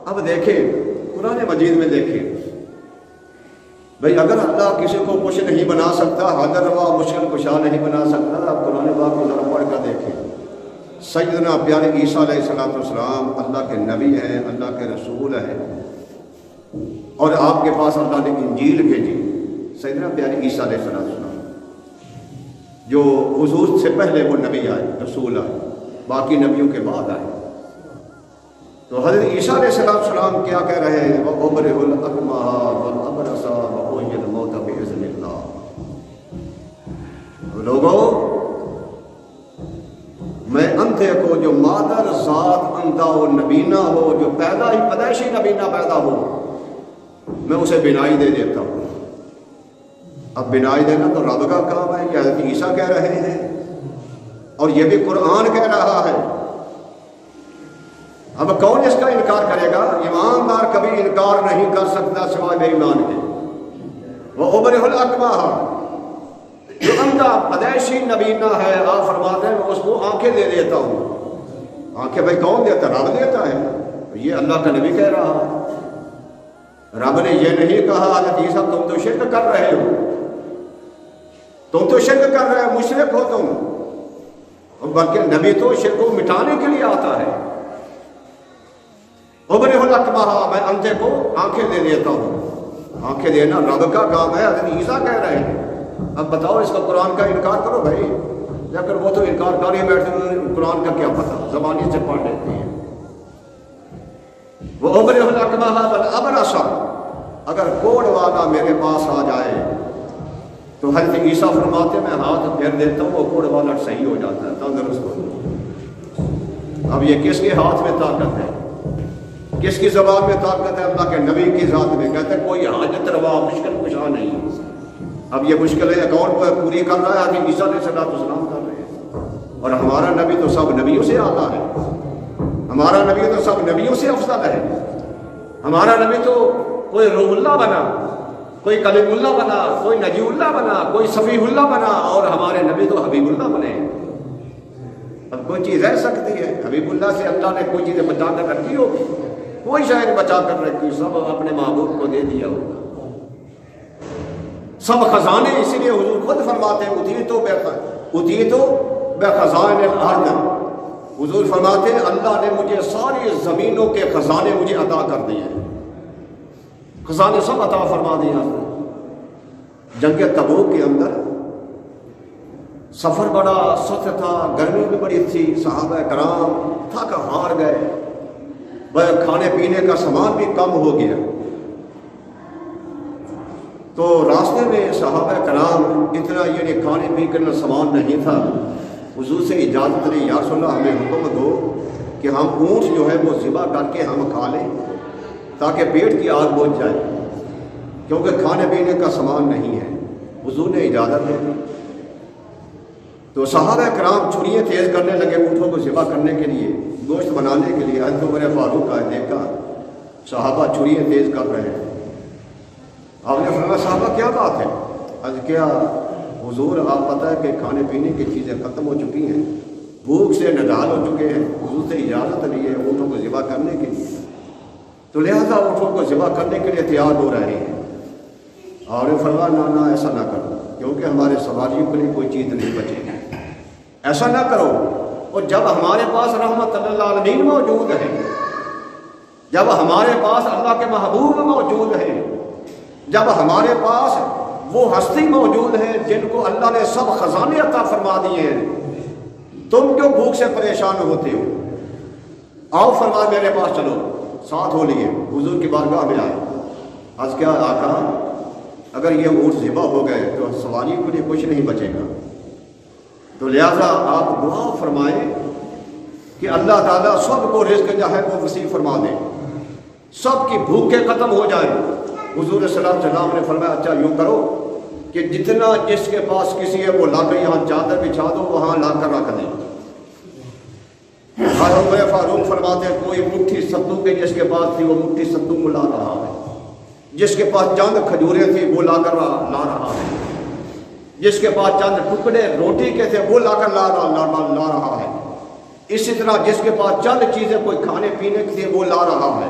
اب دیکھیں قرآن مجید میں دیکھیں بھئی اگر اللہ کسی کو کچھ نہیں بنا سکتا، حاضر روا مشکل کشا نہیں بنا سکتا، اب قرآن پاک کو ذرا پڑھ کر دیکھیں۔ سیدنا پیارے عیسیٰ علیہ السلام اللہ کے نبی ہیں، اللہ کے رسول ہیں، اور آپ کے پاس اللہ نے انجیل بھیجی۔ سیدنا پیارے عیسیٰ علیہ السلام جو حضور سے پہلے وہ نبی آئے، رسول آئے، باقی نبیوں کے بعد آئے۔ تو حضرت عیسیٰ علیہ السلام کیا کہہ رہے ہیں؟ وَأُبْرِئُ الْأَكْمَحَ وَالْأَبْرَصَ وَأُحْيِي الْمَوْتَ بِإِذْنِ اللَّهِ۔ لوگوں، میں اندھے کو جو مادر ذات اندھا و نبینہ ہو، جو پیدائشی نبینہ پیدا ہو، میں اسے بینائی دے دیتا ہوں۔ اب بینائی دینا تو رب کا کام ہے، یہ حضرت عیسیٰ کہہ رہے ہیں، اور یہ بھی قرآن کہہ رہا ہے۔ اب کون اس کا انکار کرے گا؟ ایماندار کبھی انکار نہیں کر سکتا سوائے بے ایمان کے۔ وَأُبْرِئُ الْأَكْمَحَ، جو اندھا پیدائشی نبینہ ہے، آپ فرماتے ہیں میں اس کو آنکھیں دے دیتا ہوں۔ آنکھیں بھائی کون دیتا ہے؟ رب دیتا ہے۔ یہ اللہ کا نبی کہہ رہا ہے۔ رب نے یہ نہیں کہا حضرت عیسیٰ تم تو شرک کر رہے ہو، تم تو شرک کر رہے ہو، مشرک ہو تم، بلکہ نبی تو شرک کو مٹانے کے لیے آتا ہے۔ اُبْرِئُ الْأَكْمَحَ، میں اندھے کو آنکھیں دے دیتا ہوں۔ آنکھیں دینا رب کا کام ہے، حضرت عیسیٰ کہہ رہے ہیں۔ اب بتاؤ اس کا قرآن کا انکار کرو بھائی، یا پھر وہ تو انکار کر ہی بیٹھتے ہیں، قرآن کا کیا پتہ، زبانی سے پڑھ لیتے ہیں۔ وَأُبْرِئُ الْأَكْمَحَ وَالْأَبْرَصَ، اگر کوڑ والا میرے پاس آ جائے تو حضرت عیسیٰ فرماتے میں ہاتھ پھیر دیتا ہوں، وہ کوڑ والا صحیح ہو جاتا ہے، تندرست ہو جاتا ہے۔ اب یہ کس کے ہاتھ میں طاقت ہے؟ کس کی زبان میں طاقت ہے؟ اللہ کے نبی کی ذات میں۔ کہتے ہیں کوئی حاجت روا مشکل کشا نہیں۔ اب یہ مشکلیں کون پوری کر رہا ہے؟ حضرت عیسیٰ علیہ السلام کر رہے ہیں، اور ہمارا نبی تو سب نبیوں سے آتا ہے، ہمارا نبی تو سب نبیوں سے افضل ہے۔ ہمارا نبی تو کوئی روح اللہ بنا، کوئی کلیم اللہ بنا، کوئی نجی اللہ بنا، کوئی صفی اللہ بنا، اور ہمارے نبی تو حبیب اللہ بنے۔ اب کوئی چیز رہ سکتی ہے؟ حبیب اللہ سے اللہ نے کوئی چیزیں بچا کر رکھی ہوگی؟ کوئی شاید بچا کر رکھی، سب اپنے محبوب کو دے دیا ہوگا، سب خزانے۔ اسی لیے حضور خود فرماتے ہیں اتیتو بخزائن الارض، حضور فرماتے ہیں اللہ نے مجھے ساری زمینوں کے خزانے مجھے عطا کر دیے، خزانے سب عطا فرما دیے۔ جنگ تبوک کے اندر سفر بڑا سخت تھا، گرمی بھی بڑی تھی، صحابہ کرام تھک ہار گئے، کھانے پینے کا سامان بھی کم ہو گیا۔ تو راستے میں صحابہ کرام اتنا یعنی کھانے پینے کا سامان نہیں تھا، حضور سے اجازت لی، یا رسول اللہ ہمیں حکم دو کہ ہم اونٹ جو ہے وہ ذبح کر کے ہم کھا لیں تاکہ پیٹ کی آگ بجھ جائے، کیونکہ کھانے پینے کا سامان نہیں ہے۔ حضور نے اجازت دے دی۔ تو صحابہ کرام چھریاں تیز کرنے لگے اونٹوں کو ذبح کرنے کے لیے، گوشت بنانے کے لیے۔ حضرت عمر فاروق کا دیکھا صحابہ چھریاں تیز کر رہے ہیں، آپ نے فرمایا صحابہ کیا بات ہے؟ کیا حضور آپ پتہ ہے کہ کھانے پینے کی چیزیں ختم ہو چکی ہیں، بھوک سے نڈال ہو چکے ہیں، حضور سے اجازت لی ہے اونٹوں کو ذبح کرنے کے لیے، تو لہذا اونٹوں کو ذبح کرنے کے لیے تیار ہو رہے ہیں۔ اور فرمایا نہ ایسا نہ کرو، کیونکہ ہمارے سواریوں کے لیے کوئی چیز نہیں بچے گی، ایسا نہ کرو۔ اور جب ہمارے پاس رحمت اللہ العالمین موجود ہے، جب ہمارے پاس اللہ کے محبوب موجود ہیں، جب ہمارے پاس وہ ہستی موجود ہے جن کو اللہ نے سب خزانے عطا فرما دیے ہیں، تم کیوں بھوک سے پریشان ہوتے ہو؟ آؤ فرما میرے پاس چلو، ساتھ ہو لیے حضور کی بارگاہ میں آئے۔ آج کیا آقا اگر یہ اونٹ ذبح ہو گئے تو سواری کے لیے کچھ نہیں بچے گا، تو لہذا آپ دعا فرمائیں کہ اللہ تعالیٰ سب کو رزق جو ہے وہ وسیع فرما دے، سب کی بھوکیں ختم ہو جائیں۔ حضور صلی اللہ علیہ وسلم نے فرمایا اچھا یوں کرو کہ جتنا جس کے پاس کسی ہے وہ لا کر یہاں چادر بچھا دو، وہاں لا کر رکھ دیں۔ عمر فاروق فرماتے ہیں کوئی مٹھی ستو کے جس کے پاس تھی وہ مٹھی ستو کو لا رہا ہے، جس کے پاس چند کھجوریں تھی وہ لا کر لا رہا ہے، جس کے پاس چند ٹکڑے روٹی کے تھے وہ لا کر لا رہا ہے، اسی طرح جس کے پاس چند چیزیں کوئی کھانے پینے کی تھی وہ لا رہا ہے۔